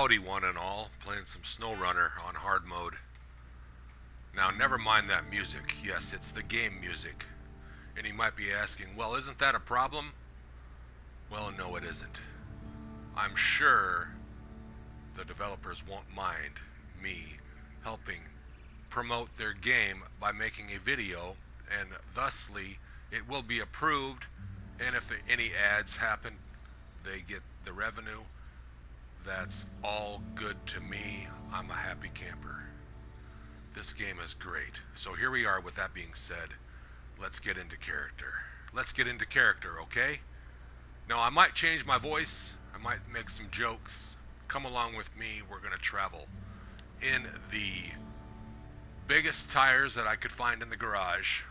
Howdy one and all, playing some SnowRunner on hard mode. Now never mind that music. Yes, it's the game music. And you might be asking, well, isn't that a problem? Well, no, it isn't. I'm sure the developers won't mind me helping promote their game by making a video, and thusly it will be approved, and if any ads happen, they get the revenue. That's all good to me. I'm a happy camper. This game is great. So here we are. With that being said, let's get into character. Let's get into character, okay? Now, I might change my voice. I might make some jokes. Come along with me. We're going to travel in the biggest tires that I could find in the garage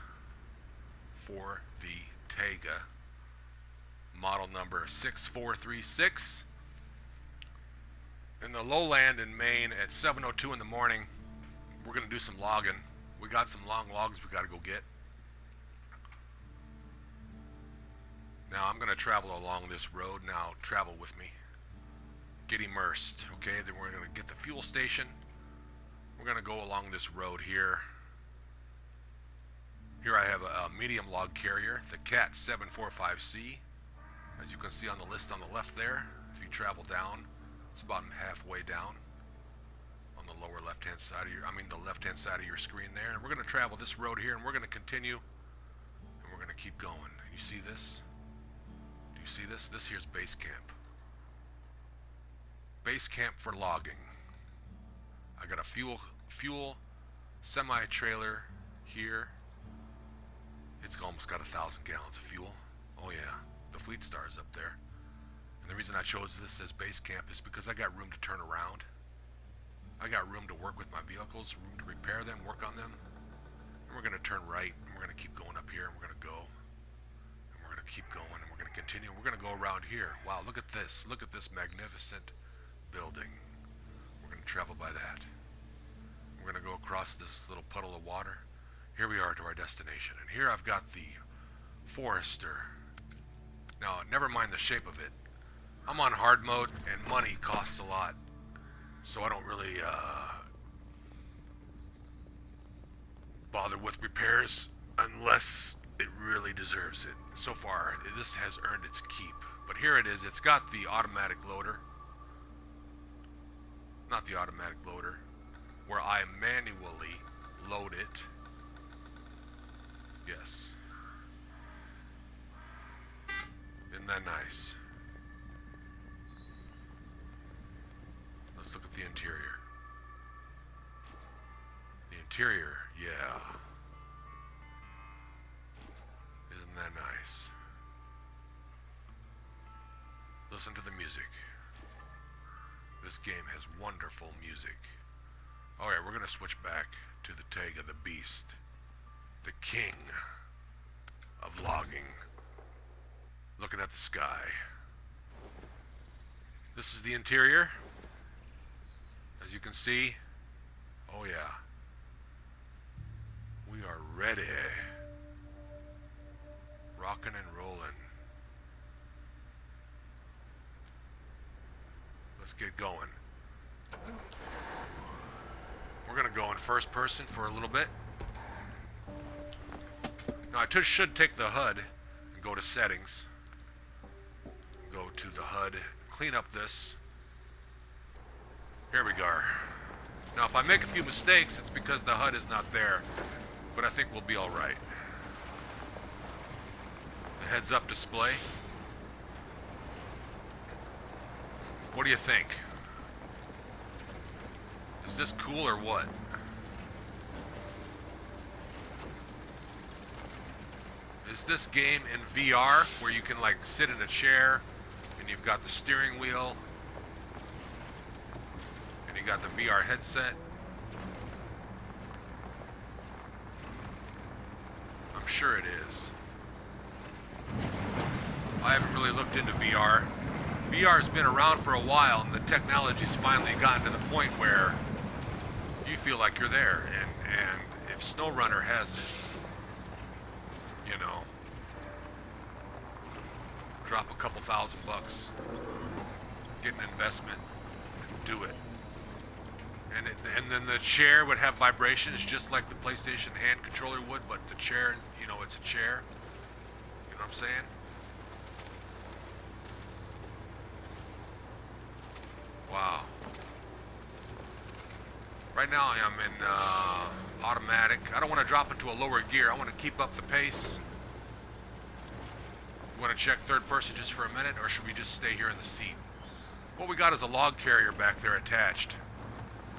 for the Taiga. Model number 6436. In the Lowland in Maine at 7:02 in the morning. We're going to do some logging. We got some long logs we got to go get. Now I'm going to travel along this road. Now travel with me. Get immersed. Okay, then we're going to get the fuel station. We're going to go along this road here. Here I have a medium log carrier, the Cat 745C. As you can see on the list on the left there, if you travel down, it's about halfway down on the lower left-hand side of the left-hand side of your screen there. And we're going to travel this road here, and we're going to continue, and we're going to keep going. You see this? Do you see this? This here's base camp. Base camp for logging. I got a fuel semi-trailer here. It's almost got 1,000 gallons of fuel. Oh yeah, the Fleet Star's up there. And the reason I chose this as base camp is because I got room to turn around. I got room to work with my vehicles, room to repair them, work on them. And we're going to turn right, and we're going to keep going up here, and we're going to go. And we're going to keep going, and we're going to continue. We're going to go around here. Wow, look at this. Look at this magnificent building. We're going to travel by that. We're going to go across this little puddle of water. Here we are to our destination. And here I've got the Forester. Now, never mind the shape of it. I'm on hard mode, and money costs a lot. So I don't really bother with repairs unless it really deserves it. So far, this has earned its keep. But here it is. It's got the automatic loader. Not the automatic loader. Where I manually load it. Yes. Isn't that nice? Let's look at the interior. The interior, yeah. Isn't that nice? Listen to the music. This game has wonderful music. Alright, we're going to switch back to the Taiga, the beast. The king of logging. Looking at the sky. This is the interior. As you can see, oh yeah, we are ready. Rocking and rolling. Let's get going. We're gonna go in first person for a little bit. Now I should take the HUD and go to settings. Go to the HUD, clean up this. Here we go. Now if I make a few mistakes, it's because the HUD is not there, but I think we'll be alright. The heads up display. What do you think? Is this cool or what? Is this game in VR where you can like sit in a chair and you've got the steering wheel and you got the VR headset? I'm sure it is. I haven't really looked into VR. VR's been around for a while, and the technology's finally gotten to the point where you feel like you're there. And if SnowRunner has it, you know, drop a couple $1,000, get an investment, and do it. And then the chair would have vibrations just like the PlayStation hand controller would, but the chair, you know, it's a chair. You know what I'm saying? Wow. Right now I am in automatic. I don't want to drop into a lower gear. I want to keep up the pace. You want to check third person just for a minute, or should we just stay here in the seat? What we got is a log carrier back there attached.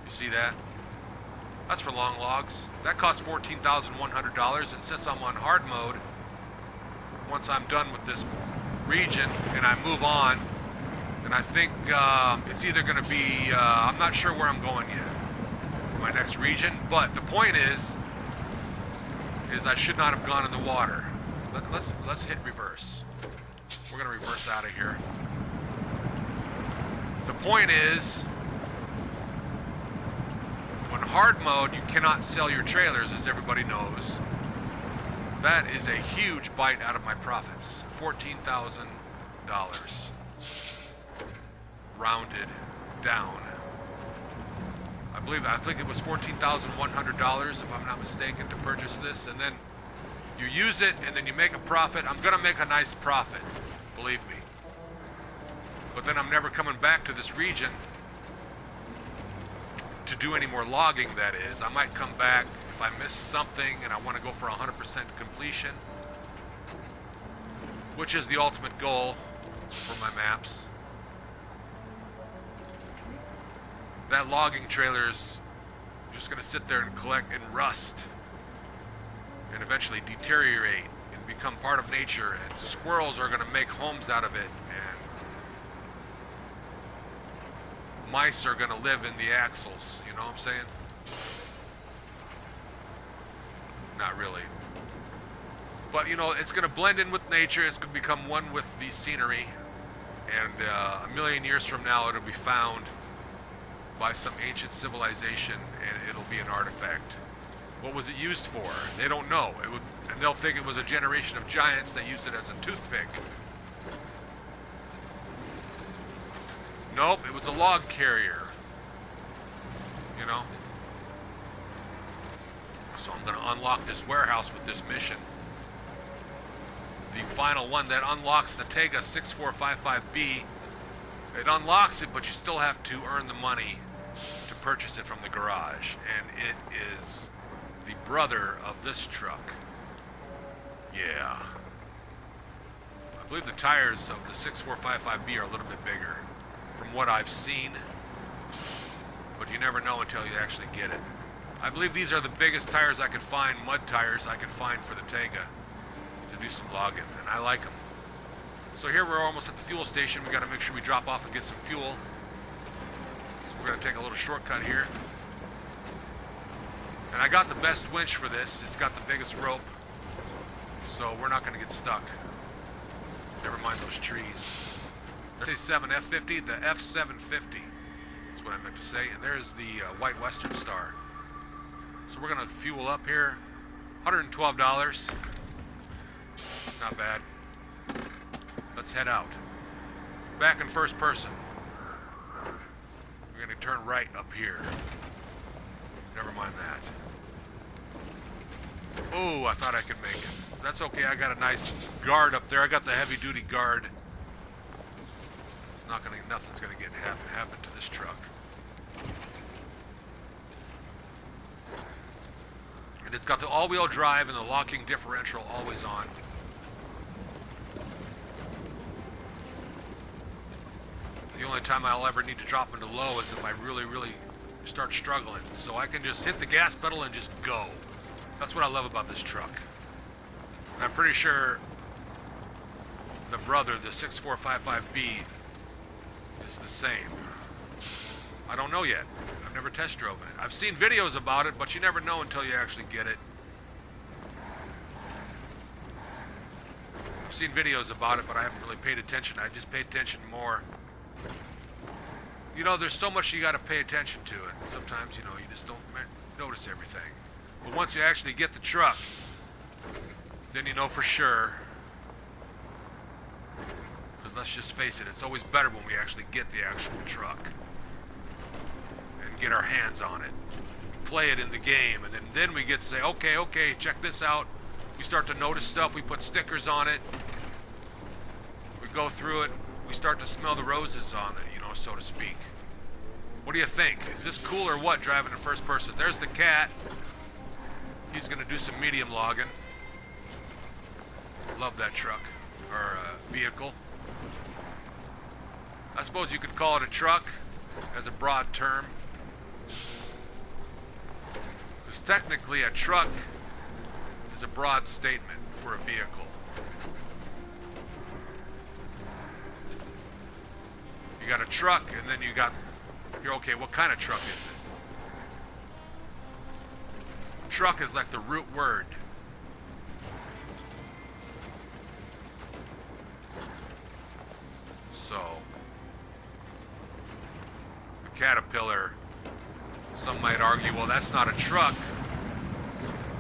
You see that? That's for long logs. That costs $14,100, and since I'm on hard mode, once I'm done with this region and I move on, and I think it's either going to be, I'm not sure where I'm going yet, my next region, but the point is I should not have gone in the water. Let's hit reverse. We're going to reverse out of here. The point is, when hard mode, you cannot sell your trailers, as everybody knows. That is a huge bite out of my profits. $14,000. Rounded down. I think it was $14,100, if I'm not mistaken, to purchase this, and then you use it, and then you make a profit. I'm gonna make a nice profit, believe me. But then I'm never coming back to this region to do any more logging, that is. I might come back if I miss something and I want to go for 100% completion, which is the ultimate goal for my maps. That logging trailer is just going to sit there and collect and rust and eventually deteriorate and become part of nature, and squirrels are going to make homes out of it, and mice are going to live in the axles. You know what I'm saying? Not really. But, you know, it's going to blend in with nature. It's going to become one with the scenery. And a million years from now, it'll be found by some ancient civilization, and it'll be an artifact. What was it used for? They don't know. And they'll think it was a generation of giants that used it as a toothpick. Nope, it was a log carrier. You know? So I'm going to unlock this warehouse with this mission. The final one that unlocks the Tega 6455B. It unlocks it, but you still have to earn the money to purchase it from the garage. And it is the brother of this truck. Yeah. I believe the tires of the 6455B are a little bit bigger, from what I've seen. But you never know until you actually get it. I believe these are the biggest tires I could find, mud tires I could find for the Tega to do some logging, and I like them. So here we're almost at the fuel station. We got to make sure we drop off and get some fuel. So we're going to take a little shortcut here. And I got the best winch for this. It's got the biggest rope, so we're not going to get stuck. Never mind those trees. There's a F-50, the F-750. That's what I meant to say. And there's the White Western Star. So we're going to fuel up here. $112. Not bad. Let's head out. Back in first person. We're going to turn right up here. Never mind that. Oh, I thought I could make it. That's okay, I got a nice guard up there. I got the heavy duty guard. It's not gonna, nothing's gonna happen to this truck. And it's got the all-wheel drive and the locking differential always on. The only time I'll ever need to drop into low is if I really start struggling. So I can just hit the gas pedal and just go. That's what I love about this truck. And I'm pretty sure the brother, the 6455B, is the same. I don't know yet. I've never test driven it. I've seen videos about it, but you never know until you actually get it. I've seen videos about it, but I haven't really paid attention. I just pay attention more. You know, there's so much you got to pay attention to, and sometimes, you know, you just don't notice everything. But once you actually get the truck, then you know for sure. Because let's just face it, it's always better when we actually get the actual truck. get our hands on it, play it in the game, and then we get to say, okay, check this out. We start to notice stuff, we put stickers on it, we go through it, we start to smell the roses on it, you know, so to speak. What do you think? Is this cool or what, driving in first person? There's the cat. He's gonna do some medium logging. Love that truck, or vehicle. I suppose you could call it a truck as a broad term. Because technically a truck is a broad statement for a vehicle. You got a truck, and then you got, okay, what kind of truck is it? Truck is like the root word. So, a Caterpillar, some might argue, well, that's not a truck.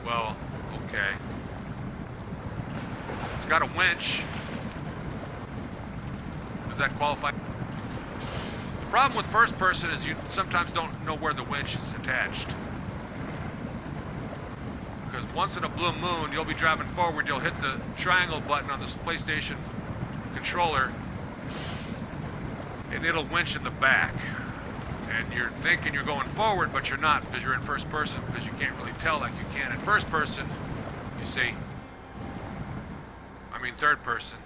Well, okay. It's got a winch. Does that qualify? The problem with first person is you sometimes don't know where the winch is attached. Because once in a blue moon, you'll be driving forward, you'll hit the triangle button on this PlayStation controller, and it'll winch in the back. And you're thinking you're going forward, but you're not, because you're in first person, because you can't really tell like you can in first person, you see. I mean third person.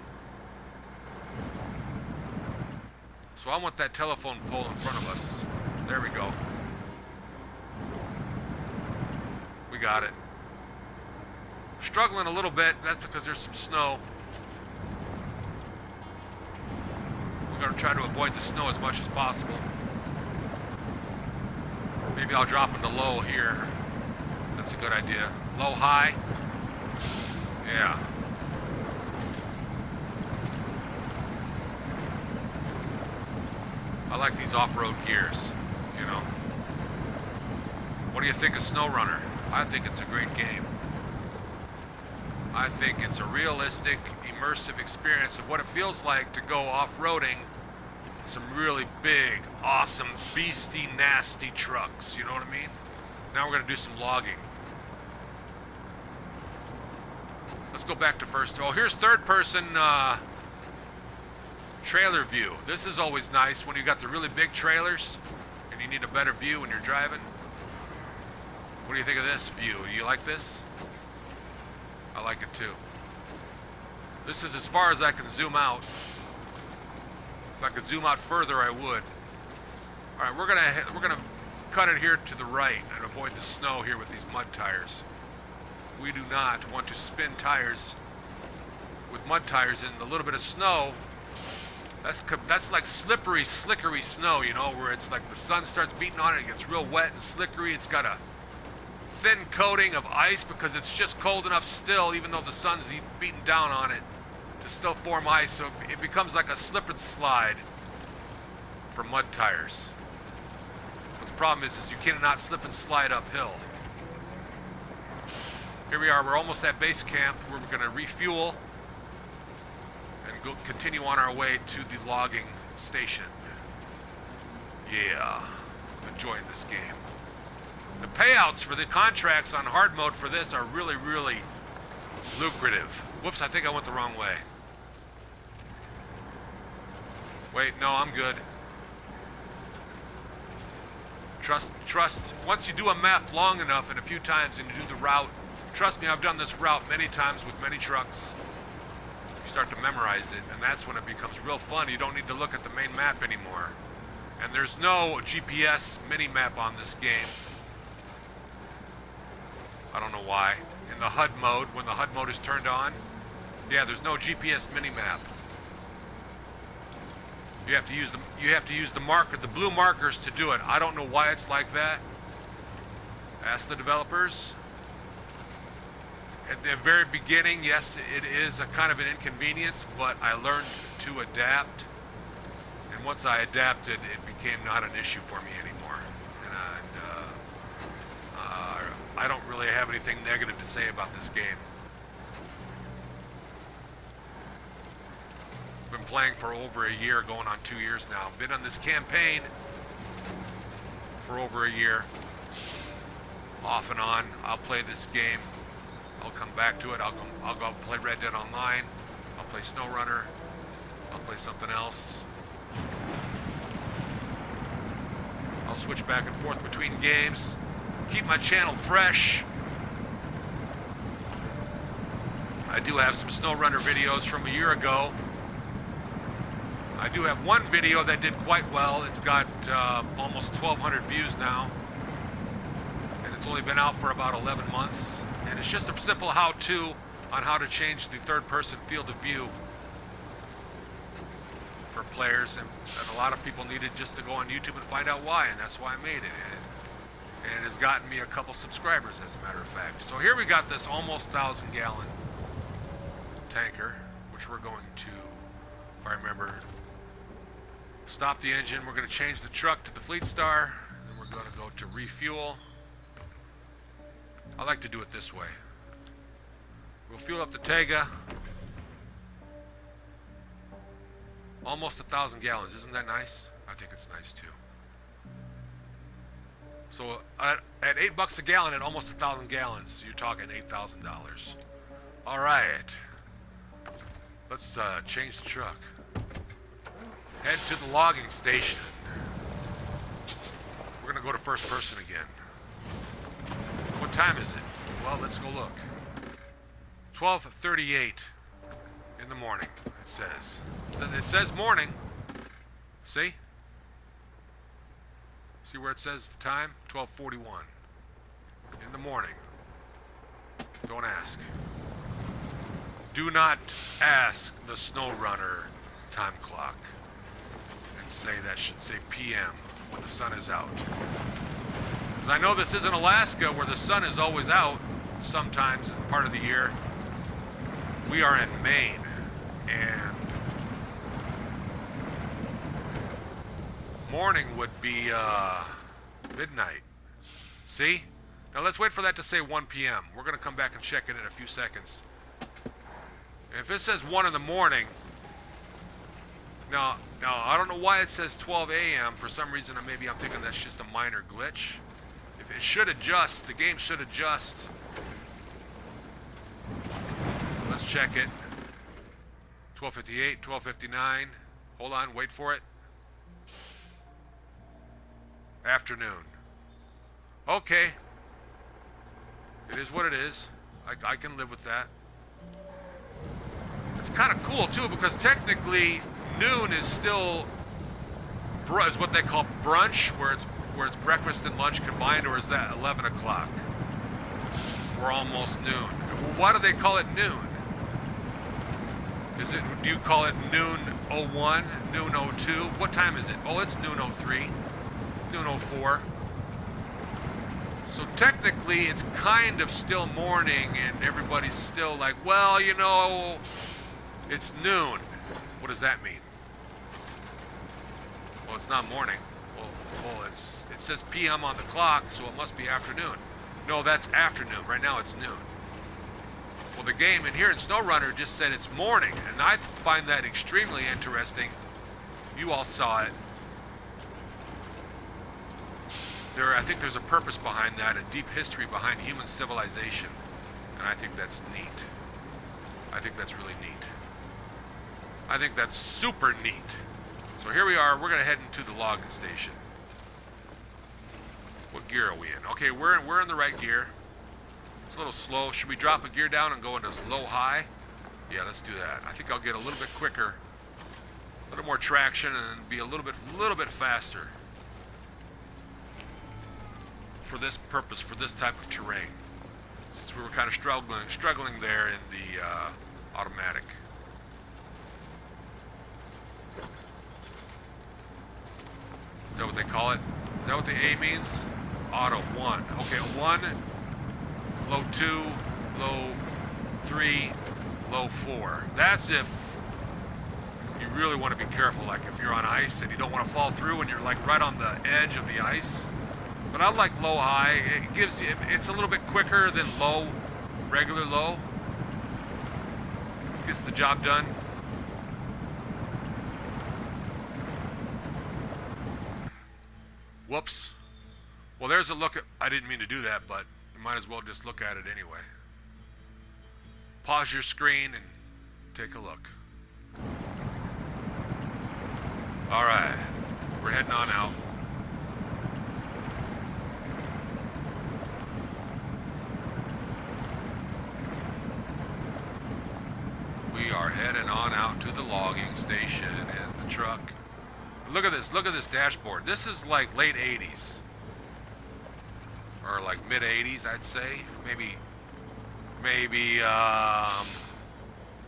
So I want that telephone pole in front of us. There we go. We got it. Struggling a little bit, that's because there's some snow. We're going to try to avoid the snow as much as possible. Maybe I'll drop into low here. That's a good idea. Low, high. Yeah. I like these off-road gears, you know. What do you think of SnowRunner? I think it's a great game. I think it's a realistic, immersive experience of what it feels like to go off-roading some really big, awesome, beastie, nasty trucks, you know what I mean? Now we're going to do some logging. Let's go back to first. Oh, here's third person trailer view. This is always nice when you got the really big trailers and you need a better view when you're driving. What do you think of this view? Do you like this? I like it too. This is as far as I can zoom out. If I could zoom out further, I would. All right, we're gonna cut it here to the right and avoid the snow here with these mud tires. We do not want to spin tires with mud tires in a little bit of snow. That's like slippery, slickery snow, you know, where it's like the sun starts beating on it, it gets real wet and slickery. It's got a thin coating of ice because it's just cold enough still, even though the sun's beating down on it, to still form ice, so it becomes like a slip and slide for mud tires. But the problem is you cannot slip and slide uphill. Here we are, we're almost at base camp, where we're gonna refuel and go continue on our way to the logging station. Yeah, enjoying this game. The payouts for the contracts on hard mode for this are really, really lucrative. Whoops, I think I went the wrong way. Wait, no, I'm good. Trust. Once you do a map long enough and a few times and you do the route, trust me, I've done this route many times with many trucks. You start to memorize it, and that's when it becomes real fun. You don't need to look at the main map anymore. And there's no GPS mini-map on this game. I don't know why. In the HUD mode, when the HUD mode is turned on, yeah, there's no GPS mini-map. You have to use the blue markers to do it. I don't know why it's like that. Ask the developers. At the very beginning, yes, it is a kind of an inconvenience, but I learned to adapt. And once I adapted, it became not an issue for me anymore. And I don't really have anything negative to say about this game. Been playing for over a year, going on 2 years now. Been on this campaign for over a year. Off and on, I'll play this game. I'll come back to it. I'll go play Red Dead Online. I'll play SnowRunner. I'll play something else. I'll switch back and forth between games. Keep my channel fresh. I do have some SnowRunner videos from a year ago. I do have one video that did quite well. It's got almost 1,200 views now. And it's only been out for about 11 months. And it's just a simple how-to on how to change the third-person field of view for players. And a lot of people needed just to go on YouTube and find out why, and that's why I made it. And it has gotten me a couple subscribers, as a matter of fact. So here we got this almost 1,000-gallon tanker, which we're going to, if I remember, stop the engine. We're going to change the truck to the Fleet Star. Then we're going to go to refuel. I like to do it this way. We'll fuel up the Tega. Almost 1,000 gallons. Isn't that nice? I think it's nice too. So at $8 a gallon, at almost 1,000 gallons, you're talking $8,000. All right. Let's change the truck. Head to the logging station. We're gonna go to first person again. What time is it? Well, let's go look. 12:38 in the morning, it says. It says morning. See? See where it says the time? 12:41 in the morning. Don't ask. Do not ask the SnowRunner time clock and say that should say PM when the sun is out. Because I know this isn't Alaska where the sun is always out sometimes in part of the year. We are in Maine, and morning would be midnight. See? Now let's wait for that to say 1 p.m. We're going to come back and check it in a few seconds. If it says 1 in the morning, now I don't know why it says 12 a.m. For some reason, maybe I'm thinking that's just a minor glitch. If it should adjust, the game should adjust. Let's check it. 12:58, 12:59. Hold on, wait for it. Afternoon. Okay. It is what it is. I can live with that. It's kind of cool too, because technically noon is still is what they call brunch, where it's breakfast and lunch combined, or is that 11 o'clock? We're almost noon. Why do they call it noon? Do you call it noon 01, noon 02? What time is it? Oh, it's noon 03, noon 04. So technically it's kind of still morning, and everybody's still like, well, you know, it's noon. What does that mean? Well, it's not morning. Well, it says PM on the clock, so it must be afternoon. No, that's afternoon. Right now it's noon. Well, the game in here in SnowRunner just said it's morning, and I find that extremely interesting. You all saw it. I think there's a purpose behind that, a deep history behind human civilization, and I think that's neat. I think that's really neat. I think that's super neat. So here we are. We're going to head into the logging station. What gear are we in? Okay, we're in the right gear. It's a little slow. Should we drop a gear down and go into low high? Yeah, let's do that. I think I'll get a little bit quicker, a little more traction, and be a little bit faster for this purpose, for this type of terrain. Since we were kind of struggling there in the automatic. Is that what they call it? Is that what the A means? Auto 1. Okay, 1, low 2, low 3, low 4. That's if you really want to be careful, like if you're on ice and you don't want to fall through and you're like right on the edge of the ice. But I like low high. It gives you, it's a little bit quicker than low, regular low. Gets the job done. Whoops. Well, there's a look at... I didn't mean to do that, but you might as well just look at it anyway. Pause your screen and take a look. Alright, we're heading on out. We are heading on out to the logging station and the truck. Look at this dashboard. This is like late 80s. Or like mid 80s, I'd say. Maybe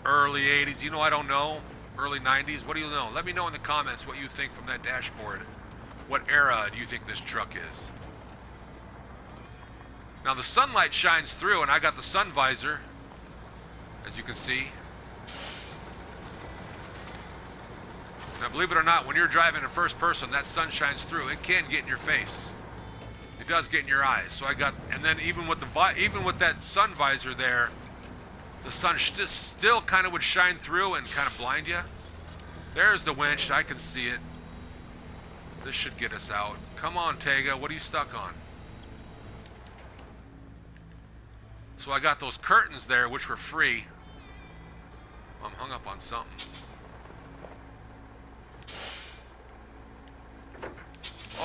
early 80s. You know, I don't know. Early 90s. What do you know? Let me know in the comments what you think from that dashboard. What era do you think this truck is? Now the sunlight shines through, and I got the sun visor, as you can see. Now, believe it or not, when you're driving in first person, that sun shines through. It can get in your face. It does get in your eyes. So I got, and then even with that sun visor there, the sun still kind of would shine through and kind of blind you. There's the winch. I can see it. This should get us out. Come on, Tega. What are you stuck on? So I got those curtains there, which were free. I'm hung up on something.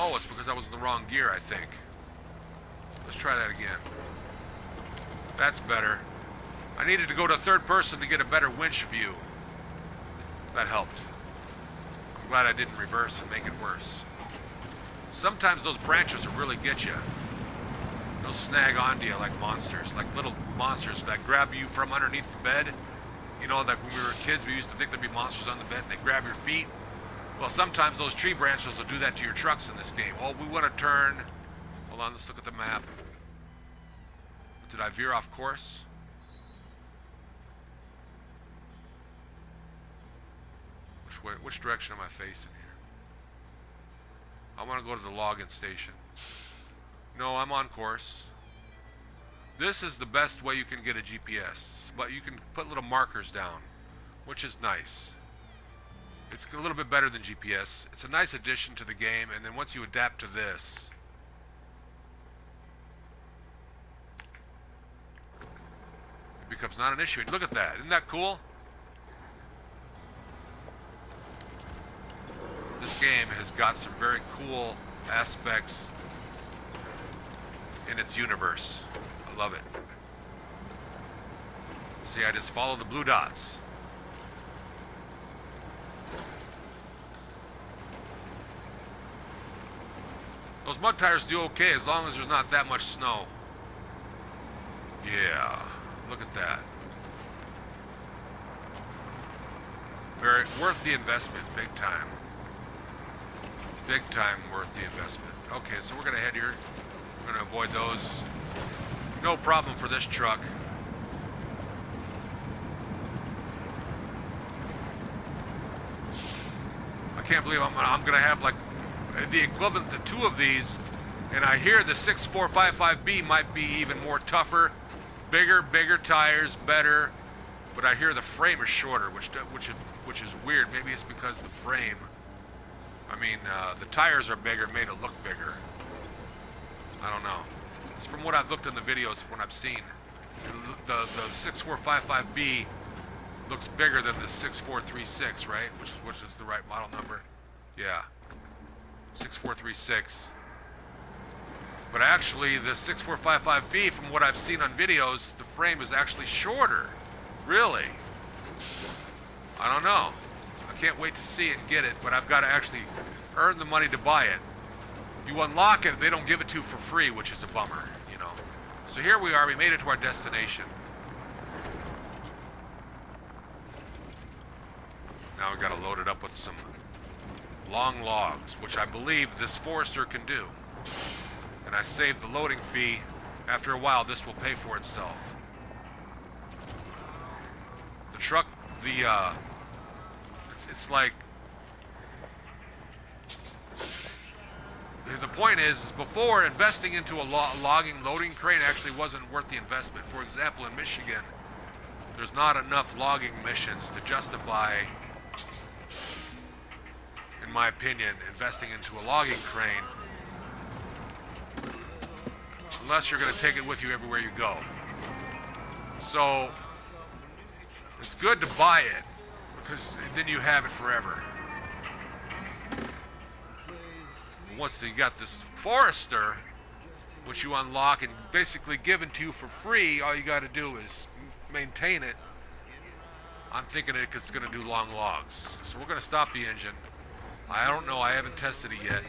Oh, it's because I was in the wrong gear, I think. Let's try that again. That's better. I needed to go to third person to get a better winch view. That helped. I'm glad I didn't reverse and make it worse. Sometimes those branches will really get you. They'll snag onto you like monsters, like little monsters that grab you from underneath the bed. You know, like when we were kids, we used to think there'd be monsters on the bed and they grab your feet. Well, sometimes those tree branches will do that to your trucks in this game. Oh, we want to turn. Hold on, let's look at the map. Did I veer off course? Which direction am I facing here? I want to go to the login station. No, I'm on course. This is the best way you can get a GPS, but you can put little markers down, which is nice. It's a little bit better than GPS. It's a nice addition to the game, and then once you adapt to this, it becomes not an issue. Look at that. Isn't that cool? This game has got some very cool aspects in its universe. I love it. See, I just follow the blue dots. Those mud tires do okay as long as there's not that much snow. Yeah, look at that. Very worth the investment, big time. Big time worth the investment. Okay, so we're gonna head here. We're gonna avoid those. No problem for this truck. I can't believe I'm gonna have like the equivalent to 2 of these, and I hear the 6455B might be even more tougher, bigger tires, better, but I hear the frame is shorter, which is weird. Maybe it's because the frame, I mean, the tires are bigger, made it look bigger. I don't know. It's from what I've looked in the videos, when I've seen, the 6455B looks bigger than the 6436, right? Which is the right model number. Yeah. 6436. But actually, the 6455B, from what I've seen on videos, the frame is actually shorter. Really? I don't know. I can't wait to see it and get it, but I've got to actually earn the money to buy it. You unlock it, they don't give it to you for free, which is a bummer, you know. So here we are, we made it to our destination. Now we've got to load it up with some long logs, which I believe this Forester can do. And I saved the loading fee. After a while, this will pay for itself. The truck, it's like, the point is before, investing into a logging loading crane actually wasn't worth the investment. For example, in Michigan, there's not enough logging missions to justify, in my opinion, investing into a logging crane. unless you're going to take it with you everywhere you go. So it's good to buy it, because then you have it forever. Once you got this Forester, which you unlock and basically given to you for free, all you got to do is maintain it. I'm thinking it's going to do long logs. So we're going to stop the engine. I don't know, I haven't tested it yet.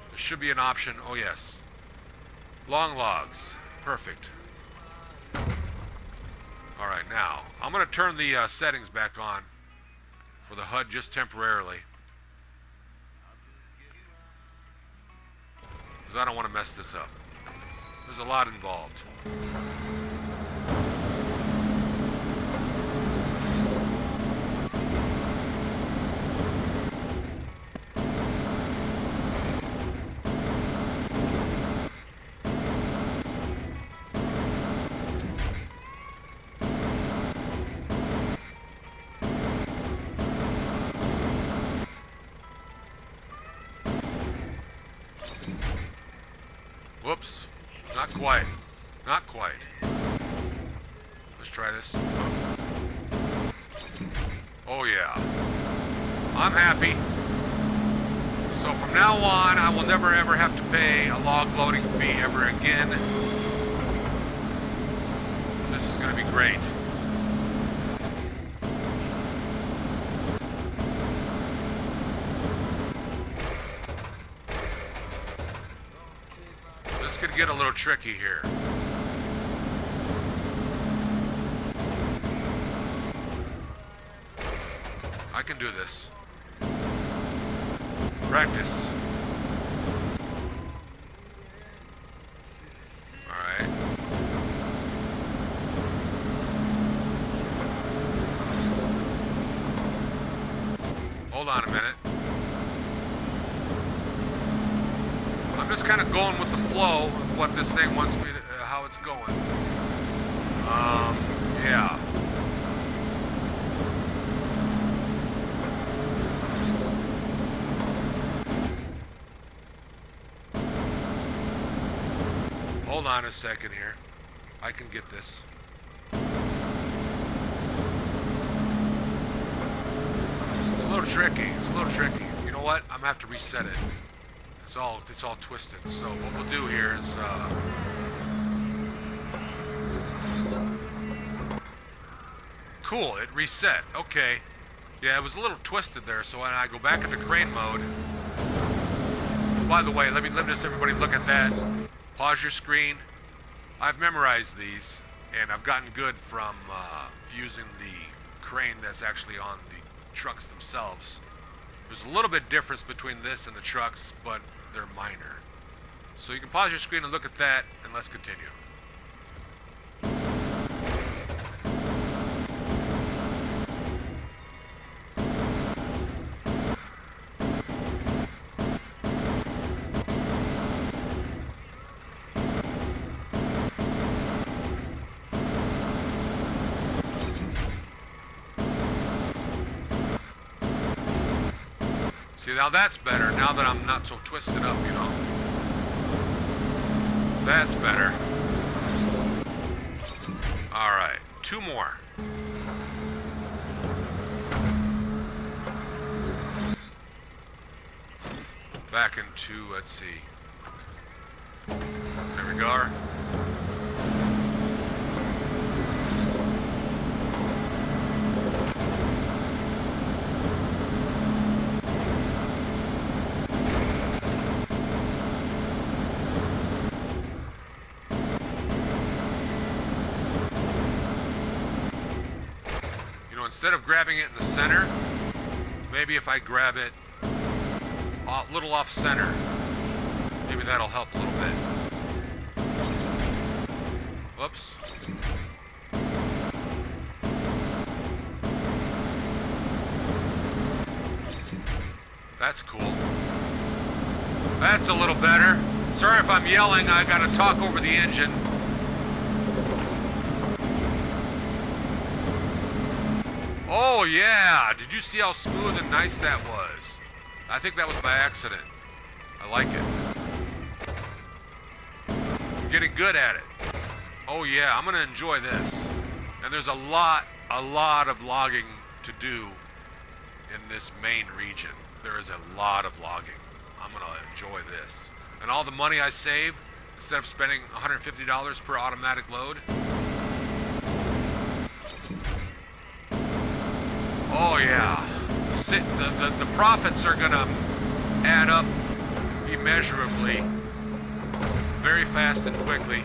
There should be an option. Oh yes, long logs, perfect. All right, now I'm going to turn the settings back on for the HUD just temporarily, because I don't want to mess this up. There's a lot involved. Whoops. Not quite. Not quite. Let's try this. Oh yeah. I'm happy. So from now on, I will never ever have to pay a log loading fee ever again. This is going to be great. This could get a little tricky here. I can do this. Practice. Alright. Hold on a minute. I'm just kind of going with the flow of what this thing wants me to, how it's going. Yeah. Hold on a second here. I can get this. It's a little tricky. It's a little tricky. You know what? I'm gonna have to reset it. It's all twisted. So what we'll do here is cool, it reset. Okay. Yeah, it was a little twisted there, so when I go back into crane mode. By the way, let me just everybody look at that. Pause your screen. I've memorized these, and I've gotten good from using the crane that's actually on the trucks themselves. There's a little bit difference between this and the trucks, but they're minor. So you can pause your screen and look at that, and let's continue. See, now that's better, now that I'm not so twisted up, you know. That's better. Alright, 2 more. Back into, let's see. There we go. Instead of grabbing it in the center, maybe if I grab it a little off center, maybe that'll help a little bit. Whoops. That's cool. That's a little better. Sorry if I'm yelling, I gotta talk over the engine. Oh yeah, did you see how smooth and nice that was? I think that was by accident. I like it. I'm getting good at it. Oh yeah, I'm gonna enjoy this. And there's a lot of logging to do in this Maine region. There is a lot of logging. I'm gonna enjoy this. And all the money I save, instead of spending $150 per automatic load. Oh yeah. The profits are gonna add up immeasurably, very fast and quickly.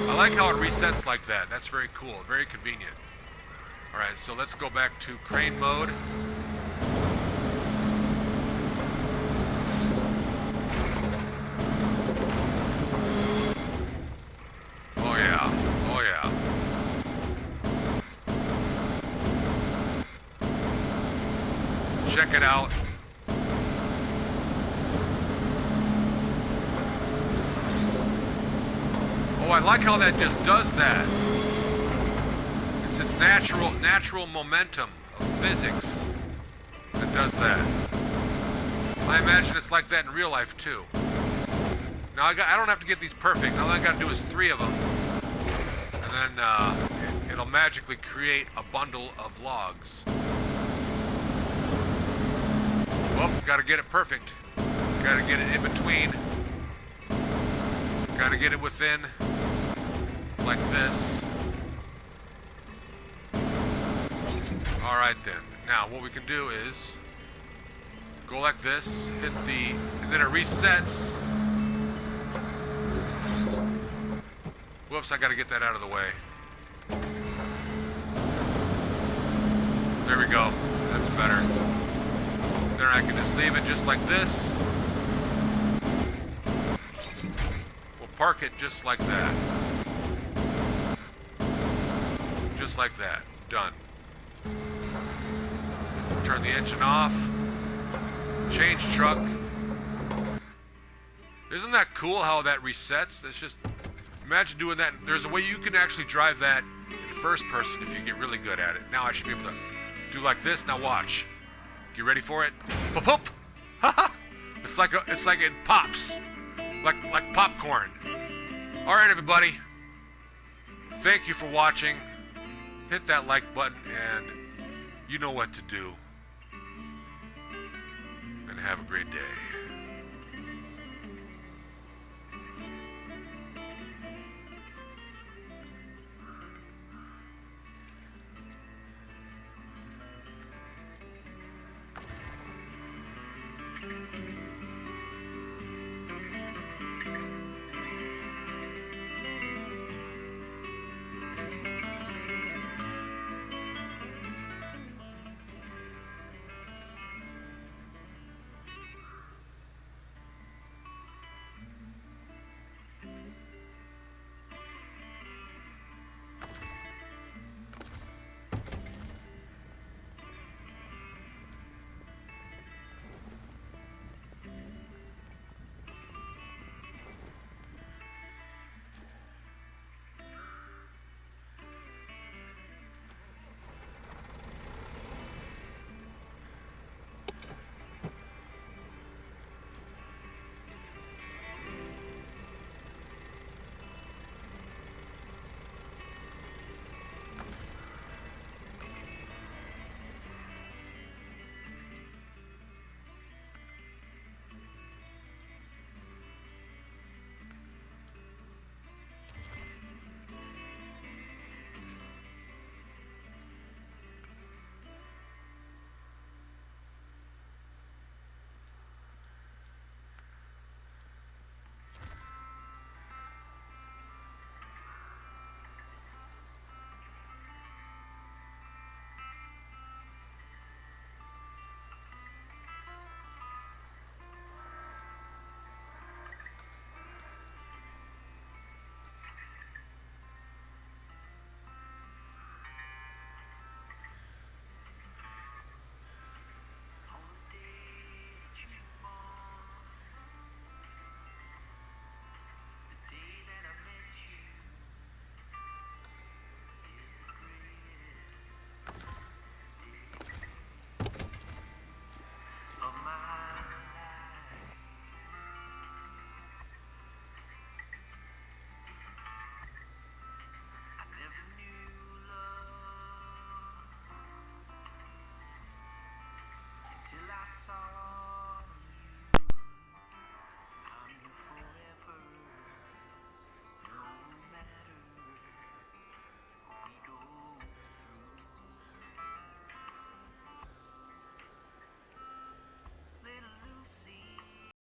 I like how it resets like that. That's very cool, very convenient. Alright, so let's go back to crane mode. Oh yeah, oh yeah. Check it out. Oh, I like how that just does that. It's its natural momentum of physics that does that. I imagine it's like that in real life too. Now I don't have to get these perfect. All I got to do is 3 of them, and then it'll magically create a bundle of logs. Well, got to get it perfect. Got to get it in between. Got to get it within, like this. All right then. Now what we can do is go like this, hit the, and then it resets. Whoops, I got to get that out of the way. There we go. That's better. Then I can just leave it just like this. We'll park it just like that. Just like that. Done. Turn the engine off. Change truck. Isn't that cool how that resets? It's just, imagine doing that. There's a way you can actually drive that in first person if you get really good at it. Now I should be able to do like this. Now watch. You ready for it? Pop pop! Haha! It's like it pops, like popcorn. All right, everybody. Thank you for watching. Hit that like button, and you know what to do. And have a great day.